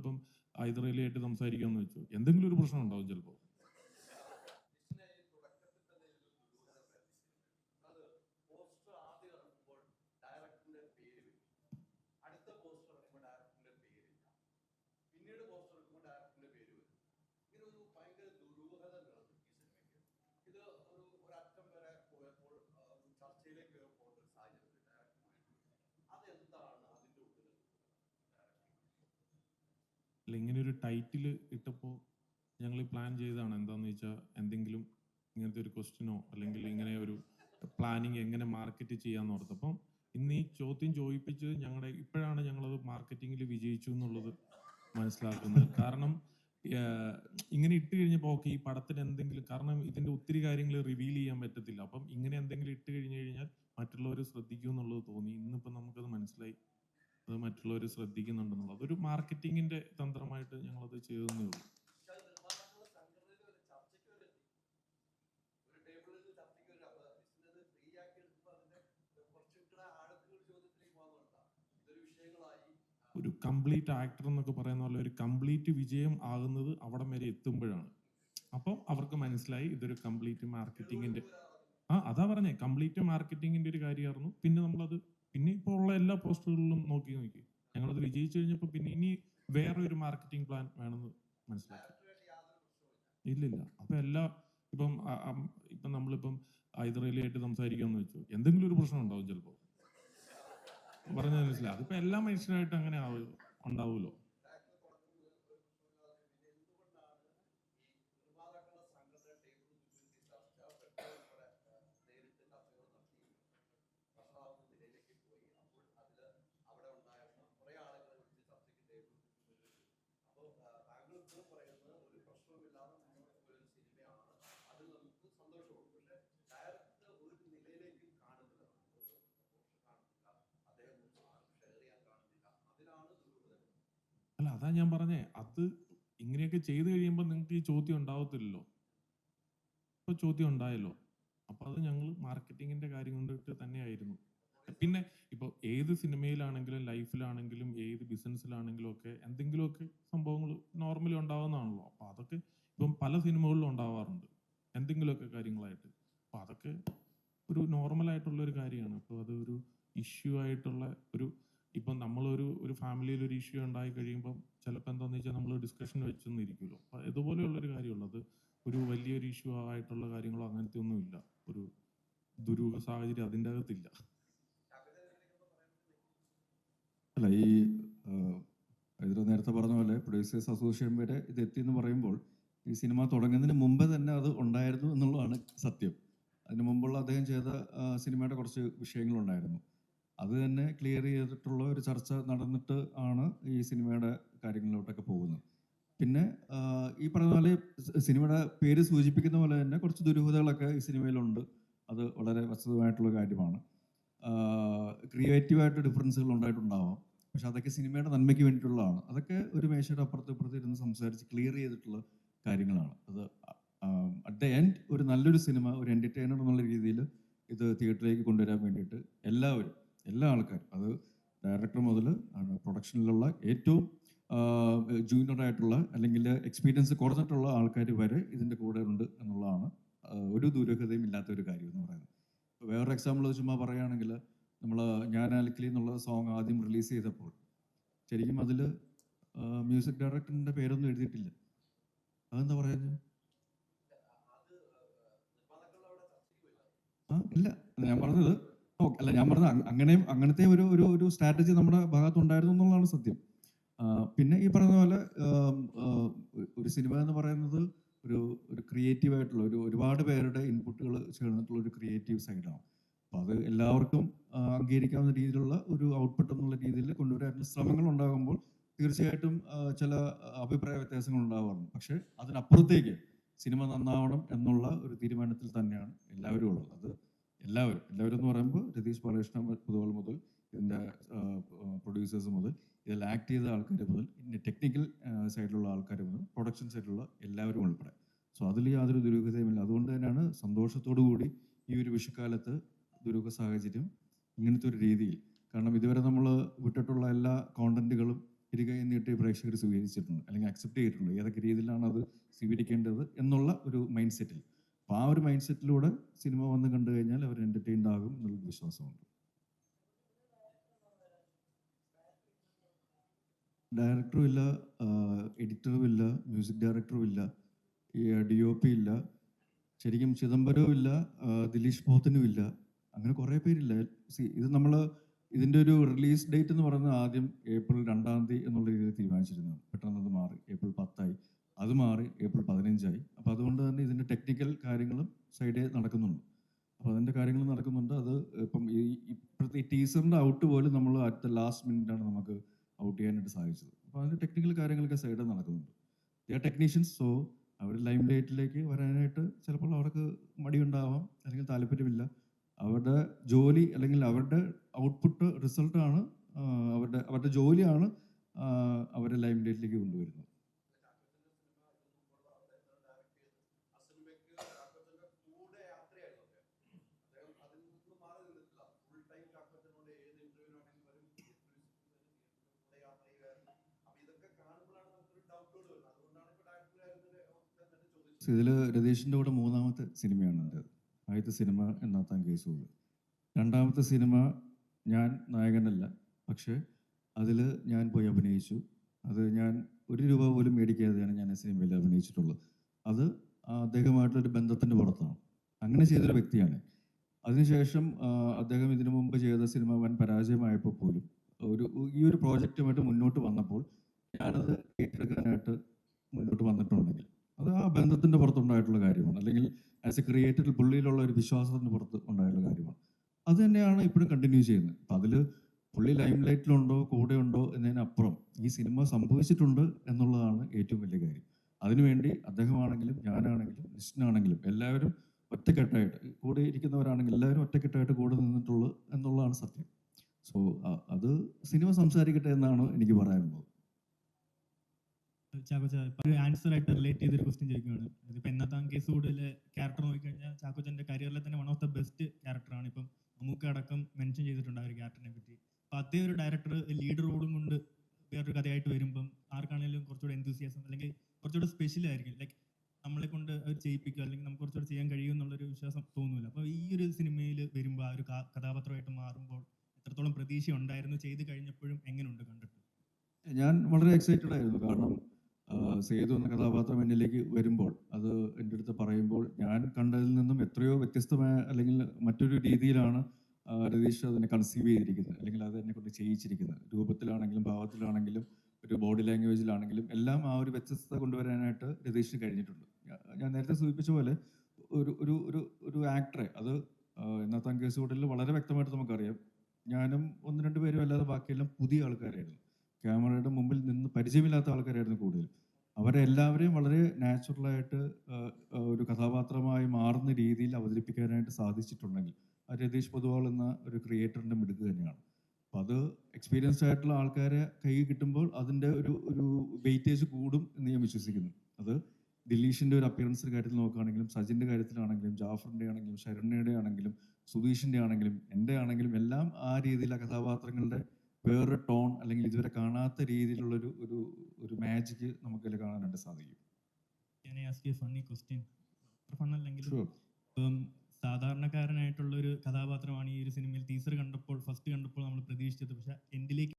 നമ്മളിപ്പം ഹൈദരാലിയായിട്ട് സംസാരിക്കാമെന്ന് വെച്ചു, എന്തെങ്കിലും ഒരു പ്രശ്നം ഉണ്ടാവും ചിലപ്പോൾ. അല്ല, ഇങ്ങനെ ഒരു ടൈറ്റിൽ ഇട്ടപ്പോൾ ഞങ്ങൾ പ്ലാൻ ചെയ്തതാണ്. എന്താണെന്ന് വെച്ചാൽ എന്തെങ്കിലും ഇങ്ങനത്തെ ഒരു ക്വസ്റ്റ്യനോ അല്ലെങ്കിൽ ഇങ്ങനെ ഒരു പ്ലാനിങ് എങ്ങനെ മാർക്കറ്റ് ചെയ്യാമെന്ന് ഓർത്ത്. അപ്പം ഇന്ന് ഈ ചോദ്യം ചോദിപ്പിച്ച് ഇപ്പോഴാണ് ഞങ്ങളത് മാർക്കറ്റിങ്ങിൽ വിജയിച്ചു എന്നുള്ളത് മനസ്സിലാക്കുന്നത്. കാരണം ഇങ്ങനെ ഇട്ട് കഴിഞ്ഞപ്പോൾ ഓക്കെ, ഈ പടത്തിന് എന്തെങ്കിലും, കാരണം ഇതിൻ്റെ ഒത്തിരി കാര്യങ്ങൾ റിവീൽ ചെയ്യാൻ പറ്റത്തില്ല. അപ്പം ഇങ്ങനെ എന്തെങ്കിലും ഇട്ട് കഴിഞ്ഞ് കഴിഞ്ഞാൽ മറ്റുള്ളവർ ശ്രദ്ധിക്കും എന്നുള്ളത് തോന്നി. ഇന്നിപ്പം നമുക്കത് മനസ്സിലായി, അത് മറ്റുള്ളവർ ശ്രദ്ധിക്കുന്നുണ്ടെന്നുള്ളത്. അതൊരു മാർക്കറ്റിങ്ങിന്റെ തന്ത്രമായിട്ട് ഞങ്ങളത് ചെയ്തതേ ഉള്ളൂ. ഒരു കംപ്ലീറ്റ് ആക്ടർ എന്നൊക്കെ പറയുന്ന പോലെ ഒരു കംപ്ലീറ്റ് വിജയം ആകുന്നത് അവിടെ വരെ എത്തുമ്പോഴാണ്. അപ്പം അവർക്ക് മനസ്സിലായി ഇതൊരു കംപ്ലീറ്റ് മാർക്കറ്റിങ്ങിന്റെ, അതാ പറഞ്ഞേ, കംപ്ലീറ്റ് മാർക്കറ്റിങ്ങിന്റെ ഒരു കാര്യമായിരുന്നു. പിന്നെ നമ്മളത് ഇപ്പോൾ ഉള്ള എല്ലാ പോസ്റ്ററുകളിലും നോക്കി ഞങ്ങളത് വിജയിച്ചു കഴിഞ്ഞപ്പോൾ പിന്നെ ഇനി വേറെ ഒരു മാർക്കറ്റിംഗ് പ്ലാൻ വേണമെന്ന് മനസ്സിലാക്കി. ഇല്ലില്ല. അപ്പൊ ഇപ്പം നമ്മളിപ്പം ഹൈദരാലിയായിട്ട് സംസാരിക്കാമെന്ന് വെച്ചു, എന്തെങ്കിലും ഒരു പ്രശ്നം ഉണ്ടാവും ചിലപ്പോൾ. പറഞ്ഞത് മനസ്സിലായി. അതിപ്പോ എല്ലാ മനുഷ്യരായിട്ട് അങ്ങനെ ഉണ്ടാവുമല്ലോ. അല്ല, അതാ ഞാൻ പറഞ്ഞേ, അത് ഇങ്ങനെയൊക്കെ ചെയ്തു കഴിയുമ്പോൾ നിങ്ങൾക്ക് ഈ ചോദ്യം ഉണ്ടാവത്തില്ലല്ലോ. ഇപ്പൊ ചോദ്യം ഉണ്ടായല്ലോ. അപ്പൊ അത് ഞങ്ങൾ മാർക്കറ്റിങ്ങിന്റെ കാര്യം കൊണ്ടിട്ട് തന്നെയായിരുന്നു. പിന്നെ ഇപ്പൊ ഏത് സിനിമയിലാണെങ്കിലും ലൈഫിലാണെങ്കിലും ഏത് ബിസിനസ്സിലാണെങ്കിലും ഒക്കെ എന്തെങ്കിലുമൊക്കെ സംഭവങ്ങൾ നോർമലി ഉണ്ടാവുന്നതാണല്ലോ. അപ്പൊ അതൊക്കെ ഇപ്പം പല സിനിമകളിലും ഉണ്ടാവാറുണ്ട്, എന്തെങ്കിലുമൊക്കെ കാര്യങ്ങളായിട്ട്. അപ്പൊ അതൊക്കെ ഒരു നോർമൽ ആയിട്ടുള്ള ഒരു കാര്യമാണ്. അപ്പോൾ അത് ഒരു ഇഷ്യൂ ആയിട്ടുള്ള ഇപ്പം നമ്മളൊരു ഫാമിലിയിൽ ഒരു ഇഷ്യൂ ഉണ്ടായി കഴിയുമ്പം ചിലപ്പോൾ എന്താണെന്ന് വെച്ചാൽ നമ്മൾ ഡിസ്കഷൻ വെച്ചെന്നിരിക്കുമല്ലോ. അപ്പോൾ ഇതുപോലെയുള്ളൊരു കാര്യമുള്ളത് ഒരു വലിയൊരു ഇഷ്യൂ ആയിട്ടുള്ള കാര്യങ്ങളോ അങ്ങനത്തെ ഒന്നും ഇല്ല. ഒരു ദുരൂഹ സാഹചര്യം അതിൻ്റെ അകത്തില്ല. അല്ല, ഈ നേരത്തെ പറഞ്ഞ പോലെ പ്രൊഡ്യൂസേഴ്സ് അസോസിയേഷൻ വരെ ഇത് എത്തിയെന്ന് പറയുമ്പോൾ ഈ സിനിമ തുടങ്ങുന്നതിന് മുമ്പ് തന്നെ അത് ഉണ്ടായിരുന്നു എന്നുള്ളതാണ് സത്യം. അതിന് മുമ്പുള്ള അദ്ദേഹം ചെയ്ത സിനിമയുടെ കുറച്ച് വിഷയങ്ങളുണ്ടായിരുന്നു. അത് തന്നെ ക്ലിയർ ചെയ്തിട്ടുള്ള ഒരു ചർച്ച നടന്നിട്ട് ആണ് ഈ സിനിമയുടെ കാര്യങ്ങളിലോട്ടൊക്കെ പോകുന്നത്. പിന്നെ ഈ പറഞ്ഞ പോലെ സിനിമയുടെ പേര് സൂചിപ്പിക്കുന്ന പോലെ തന്നെ കുറച്ച് ദുരൂഹതകളൊക്കെ ഈ സിനിമയിലുണ്ട്. അത് വളരെ വസ്തുതമായിട്ടുള്ള കാര്യമാണ്. ക്രിയേറ്റീവായിട്ട് ഡിഫറൻസുകൾ ഉണ്ടായിട്ടുണ്ടാവാം, പക്ഷെ അതൊക്കെ സിനിമയുടെ നന്മയ്ക്ക് വേണ്ടിയിട്ടുള്ളതാണ്. അതൊക്കെ ഒരു മേശയുടെ അപ്പുറത്ത് ഇരുന്ന് സംസാരിച്ച് ക്ലിയർ ചെയ്തിട്ടുള്ള കാര്യങ്ങളാണ്. അത് അറ്റ് ദ എൻഡ് ഒരു നല്ലൊരു സിനിമ, ഒരു എൻ്റർടൈനർ എന്നുള്ള രീതിയിൽ ഇത് തിയേറ്ററിലേക്ക് കൊണ്ടുവരാൻ വേണ്ടിയിട്ട് എല്ലാ ആൾക്കാരും, അത് ഡയറക്ടർ മുതൽ പ്രൊഡക്ഷനിലുള്ള ഏറ്റവും ജൂനിയർ ആയിട്ടുള്ള അല്ലെങ്കിൽ എക്സ്പീരിയൻസ് കുറഞ്ഞിട്ടുള്ള ആൾക്കാർ വരെ ഇതിൻ്റെ കൂടെ ഉണ്ട് എന്നുള്ളതാണ് ഒരു ദുരൂഹതയും ഇല്ലാത്തൊരു കാര്യം എന്ന് പറയുന്നത്. വേറൊരു എക്സാമ്പിൾ ചുമ്മാ പറയുകയാണെങ്കിൽ, നമ്മൾ ഞാൻ ആൽക്കലി എന്നുള്ള സോങ് ആദ്യം റിലീസ് ചെയ്തപ്പോൾ ശരിക്കും അതിൽ മ്യൂസിക് ഡയറക്ടറിൻ്റെ പേരൊന്നും എഴുതിയിട്ടില്ല. അതെന്താ പറയുന്നത്? ഇല്ല, ഞാൻ പറഞ്ഞത് അങ്ങനത്തെ ഒരു സ്ട്രാറ്റജി നമ്മുടെ ഭാഗത്തുണ്ടായിരുന്നു എന്നുള്ളതാണ് സത്യം. പിന്നെ ഈ പറഞ്ഞ പോലെ ഒരു സിനിമ എന്ന് പറയുന്നത് ഒരു ക്രിയേറ്റീവ് ആയിട്ടുള്ള ഒരുപാട് പേരുടെ ഇൻപുട്ടുകൾ ചേർന്നിട്ടുള്ള ഒരു ക്രിയേറ്റീവ് സൈഡാണ്. അപ്പോൾ അത് എല്ലാവർക്കും അംഗീകരിക്കാവുന്ന രീതിയിലുള്ള ഒരു ഔട്ട്പുട്ട് എന്നുള്ള രീതിയിൽ കൊണ്ടുവരാനുള്ള ശ്രമങ്ങൾ ഉണ്ടാകുമ്പോൾ തീർച്ചയായിട്ടും ചില അഭിപ്രായ വ്യത്യാസങ്ങൾ ഉണ്ടാവാറുണ്ട്. പക്ഷെ അതിനപ്പുറത്തേക്ക് സിനിമ നന്നാവണം എന്നുള്ള ഒരു തീരുമാനത്തിൽ തന്നെയാണ് എല്ലാവരും ഉള്ളത്. അത് എല്ലാവരും എന്ന് പറയുമ്പോൾ രതീഷ് ബാലകൃഷ്ണൻ മുതൽ ഇതിൻ്റെ പ്രൊഡ്യൂസേഴ്സ് മുതൽ ഇതിൽ ആക്ട് ചെയ്ത ആൾക്കാർ മുതൽ ഇതിൻ്റെ ടെക്നിക്കൽ സൈഡിലുള്ള ആൾക്കാർ മുതൽ പ്രൊഡക്ഷൻ സൈഡിലുള്ള എല്ലാവരും ഉൾപ്പെടെ. സോ അതിൽ യാതൊരു ദുരൂഹതയുമില്ല. അതുകൊണ്ട് തന്നെയാണ് സന്തോഷത്തോടു കൂടി ഈ ഒരു വിഷുക്കാലത്ത് ദുരൂഹ സാഹചര്യം ഇങ്ങനത്തെ ഒരു രീതിയിൽ, കാരണം ഇതുവരെ നമ്മൾ വിട്ടിട്ടുള്ള എല്ലാ കോണ്ടന്റുകളും ഇരുകൈ നീട്ടി പ്രേക്ഷകർ സ്വീകരിച്ചിട്ടുണ്ട് അല്ലെങ്കിൽ അക്സെപ്റ്റ് ചെയ്തിട്ടുണ്ട്, ഏതൊക്കെ രീതിയിലാണ് അത് സ്വീകരിക്കേണ്ടത് എന്നുള്ള ഒരു മൈൻഡ് സെറ്റിൽ. അപ്പോൾ ആ ഒരു മൈൻഡ് സെറ്റിലൂടെ സിനിമ വന്ന് കണ്ടു കഴിഞ്ഞാൽ അവർ എൻ്റർടൈൻഡ് ആകും എന്നുള്ള വിശ്വാസമുണ്ട്. ഡയറക്ടറും ഇല്ല, എഡിറ്ററും ഇല്ല, മ്യൂസിക് ഡയറക്ടറും ഇല്ല, ഈ DOP ഇല്ല, ശരിക്കും ചിദംബരവും ഇല്ല, ദിലീഷ് പോത്തനും ഇല്ല, അങ്ങനെ കുറേ പേരില്ല. ഇത് നമ്മൾ ഇതിൻ്റെ ഒരു റിലീസ് ഡേറ്റ് എന്ന് പറയുന്നത് ആദ്യം April 2 എന്നുള്ള രീതിയിൽ തീരുമാനിച്ചിരുന്നു. പെട്ടെന്ന് അത് മാറി April 10, അത് മാറി April 15. അപ്പോൾ അതുകൊണ്ട് തന്നെ ഇതിൻ്റെ ടെക്നിക്കൽ കാര്യങ്ങളും സൈഡേ നടക്കുന്നുണ്ട്. അപ്പോൾ അതിൻ്റെ കാര്യങ്ങൾ നടക്കുന്നുണ്ട്. അത് ഇപ്പം ഇപ്പോഴത്തെ ഈ ടീസറിൻ്റെ ഔട്ട് പോലും നമ്മൾ അറ്റ് ദ ലാസ്റ്റ് മിനിറ്റാണ് നമുക്ക് ഔട്ട് ചെയ്യാനായിട്ട് സാധിച്ചത്. അപ്പോൾ അതിൻ്റെ ടെക്നിക്കൽ കാര്യങ്ങളൊക്കെ സൈഡിൽ നടക്കുന്നുണ്ട്. ടെക്നീഷ്യൻസ്, സോ അവർ ലൈം ലൈറ്റിലേക്ക് വരാനായിട്ട് ചിലപ്പോൾ അവർക്ക് മടിയുണ്ടാവാം, അല്ലെങ്കിൽ താല്പര്യമില്ല. അവരുടെ ജോലി അല്ലെങ്കിൽ അവരുടെ ഔട്ട്പുട്ട് റിസൾട്ടാണ്, അവരുടെ ജോലിയാണ് അവരെ ലൈം ലൈറ്റിലേക്ക് കൊണ്ടുവരുന്നത്. ഇതിൽ രതീഷിൻ്റെ കൂടെ 3ാമത്തെ സിനിമയാണ് എൻ്റെ. ആദ്യത്തെ സിനിമ എന്നാത്താൻ കേസുകൾ, 2ാമത്തെ സിനിമ ഞാൻ നായകനല്ല, പക്ഷേ അതിൽ ഞാൻ പോയി അഭിനയിച്ചു. അത് ഞാൻ 1 രൂപ പോലും മേടിക്കാതെയാണ് ഞാൻ ആ സിനിമയിൽ അഭിനയിച്ചിട്ടുള്ളത്. അത് അദ്ദേഹമായിട്ടൊരു ബന്ധത്തിൻ്റെ പുറത്താണ്. അങ്ങനെ ചെയ്തൊരു വ്യക്തിയാണ്. അതിനുശേഷം അദ്ദേഹം ഇതിനു മുമ്പ് ചെയ്ത സിനിമ വൻ പരാജയമായപ്പോൾ പോലും ഈ ഒരു പ്രോജക്റ്റുമായിട്ട് മുന്നോട്ട് വന്നപ്പോൾ ഞാനത് ഏറ്റെടുക്കാനായിട്ട് മുന്നോട്ട് വന്നിട്ടുണ്ടെങ്കിൽ അത് ആ ബന്ധത്തിൻ്റെ പുറത്തുണ്ടായിട്ടുള്ള കാര്യമാണ്, അല്ലെങ്കിൽ ആസ് എ ക്രിയേറ്ററിൽ പുള്ളിയിലുള്ള ഒരു വിശ്വാസത്തിൻ്റെ പുറത്ത് ഉണ്ടായിട്ടുള്ള കാര്യമാണ്. അത് തന്നെയാണ് ഇപ്പോഴും കണ്ടിന്യൂ ചെയ്യുന്നത്. അപ്പം അതിൽ പുള്ളി ലൈം ലൈറ്റിലുണ്ടോ കൂടെ ഉണ്ടോ എന്നതിനപ്പുറം ഈ സിനിമ സംഭവിച്ചിട്ടുണ്ട് എന്നുള്ളതാണ് ഏറ്റവും വലിയ കാര്യം. അതിനുവേണ്ടി അദ്ദേഹമാണെങ്കിലും ഞാനാണെങ്കിലും നിശ്ചനാണെങ്കിലും എല്ലാവരും ഒറ്റക്കെട്ടായിട്ട് കൂടെ ഇരിക്കുന്നവരാണെങ്കിൽ എല്ലാവരും ഒറ്റക്കെട്ടായിട്ട് കൂടെ നിന്നിട്ടുള്ളൂ എന്നുള്ളതാണ് സത്യം. സോ അത് സിനിമ സംസാരിക്കട്ടെ എന്നാണ് എനിക്ക് പറയാനുള്ളത്. ചാക്കോച്ച ഇപ്പൊ ഒരു ആൻസർ ആയിട്ട് റിലേറ്റ് ചെയ്തൊരു ക്വസ്റ്റ്യൻ ചോദിക്കുകയാണ്. ഇതിപ്പോ എന്നത്താൻ കേസ് കൂടുതലെ ക്യാരക്ടർ നോക്കിക്കഴിഞ്ഞാൽ ചാക്കോച്ചന്റെ കരിയറിലെ തന്നെ വൺ ഓഫ് ദ ബെസ്റ്റ് ക്യാരക്ടറാണ്. ഇപ്പം മമ്മൂക്ക അടക്കം മെൻഷൻ ചെയ്തിട്ടുണ്ട് ആ ഒരു ക്യാരക്ടറിനെ പറ്റി. അപ്പൊ അതേ ഒരു ഡയറക്ടർ ലീഡ് റോളും കൊണ്ട് വേറൊരു കഥയായിട്ട് വരുമ്പം ആർക്കാണെങ്കിലും കുറച്ചുകൂടെ എന്തൂസിയാസം അല്ലെങ്കിൽ കുറച്ചുകൂടെ സ്പെഷ്യൽ ആയിരിക്കും. ലൈക്ക് നമ്മളെ കൊണ്ട് അത് ചെയ്യിപ്പിക്കുക അല്ലെങ്കിൽ നമുക്ക് കുറച്ചുകൂടെ ചെയ്യാൻ കഴിയും എന്നുള്ളൊരു വിശ്വാസം തോന്നുന്നില്ല. അപ്പോൾ ഈ ഒരു സിനിമയിൽ വരുമ്പോൾ ആ ഒരു കഥാപാത്രമായിട്ട് മാറുമ്പോൾ എത്രത്തോളം പ്രതീക്ഷ ഉണ്ടായിരുന്നു, ചെയ്ത് കഴിഞ്ഞപ്പോഴും എങ്ങനെയുണ്ട് കണ്ടിട്ട്? ഞാൻ വളരെ എക്സൈറ്റഡ് ആയിരുന്നു. കാരണം സേതു എന്ന കഥാപാത്രം എന്നിലേക്ക് വരുമ്പോൾ അത് എൻ്റെ അടുത്ത് പറയുമ്പോൾ ഞാൻ കണ്ടതിൽ നിന്നും എത്രയോ വ്യത്യസ്തമായ അല്ലെങ്കിൽ മറ്റൊരു രീതിയിലാണ് രതീഷ് അതിനെ കൺസീവ് ചെയ്തിരിക്കുന്നത്, അല്ലെങ്കിൽ അത് എന്നെ കൊണ്ട് ചെയ്യിച്ചിരിക്കുന്നത്. രൂപത്തിലാണെങ്കിലും ഭാവത്തിലാണെങ്കിലും ഒരു ബോഡി ലാംഗ്വേജിലാണെങ്കിലും എല്ലാം ആ ഒരു വ്യത്യസ്തത കൊണ്ടുവരാനായിട്ട് രതീഷിന് കഴിഞ്ഞിട്ടുണ്ട്. ഞാൻ നേരത്തെ സൂചിപ്പിച്ച പോലെ ഒരു ഒരു ഒരു ഒരു ആക്ടറെ, അത് എന്നത്താൻ കേസ് കൂടുതൽ വളരെ വ്യക്തമായിട്ട് നമുക്കറിയാം. ഞാനും 1-2 പേരും അല്ലാതെ ബാക്കിയെല്ലാം പുതിയ ആൾക്കാരായിരുന്നു. ക്യാമറയുടെ മുമ്പിൽ നിന്ന് പരിചയമില്ലാത്ത ആൾക്കാരായിരുന്നു കൂടുതൽ. അവരെല്ലാവരെയും വളരെ നാച്ചുറലായിട്ട് ഒരു കഥാപാത്രമായി മാറുന്ന രീതിയിൽ അവതരിപ്പിക്കാനായിട്ട് സാധിച്ചിട്ടുണ്ടെങ്കിൽ ആ രതീഷ് പൊതുവാൾ എന്ന ഒരു ക്രിയേറ്ററിൻ്റെ മിടുക്ക് തന്നെയാണ്. അപ്പം അത് എക്സ്പീരിയൻസ്ഡ് ആയിട്ടുള്ള ആൾക്കാരെ കൈ കിട്ടുമ്പോൾ അതിൻ്റെ ഒരു വെയിറ്റേജ് കൂടും എന്ന് ഞാൻ വിശ്വസിക്കുന്നു. അത് ദിലീഷിൻ്റെ ഒരു അപ്പിയറൻസിൻ്റെ കാര്യത്തിൽ നോക്കുകയാണെങ്കിലും, സജിൻ്റെ കാര്യത്തിലാണെങ്കിലും, ജാഫറിൻ്റെ ആണെങ്കിലും, ശരണ്യയുടെ ആണെങ്കിലും, സുധീഷിൻ്റെ ആണെങ്കിലും, എൻ്റെ ആണെങ്കിലും എല്ലാം ആ രീതിയിൽ ആ കഥാപാത്രങ്ങളുടെ വേറൊരു ടോൺ അല്ലെങ്കിൽ ഇതുവരെ കാണാത്ത രീതിയിലുള്ളൊരു ഒരു ഒരു മാജിക് നമുക്കതിൽ കാണാനായിട്ട് സാധിക്കും. ഫണ്ണി ക്വസ്റ്റ്യൻ, ഫണ്ണല്ലെങ്കിലും ഇപ്പം സാധാരണക്കാരനായിട്ടുള്ള ഒരു കഥാപാത്രമാണ് ഈ ഒരു സിനിമയിൽ ടീസർ കണ്ടപ്പോൾ ഫസ്റ്റ് കണ്ടപ്പോൾ നമ്മൾ പ്രതീക്ഷിച്ചത്. പക്ഷെ എൻഡിലേക്ക്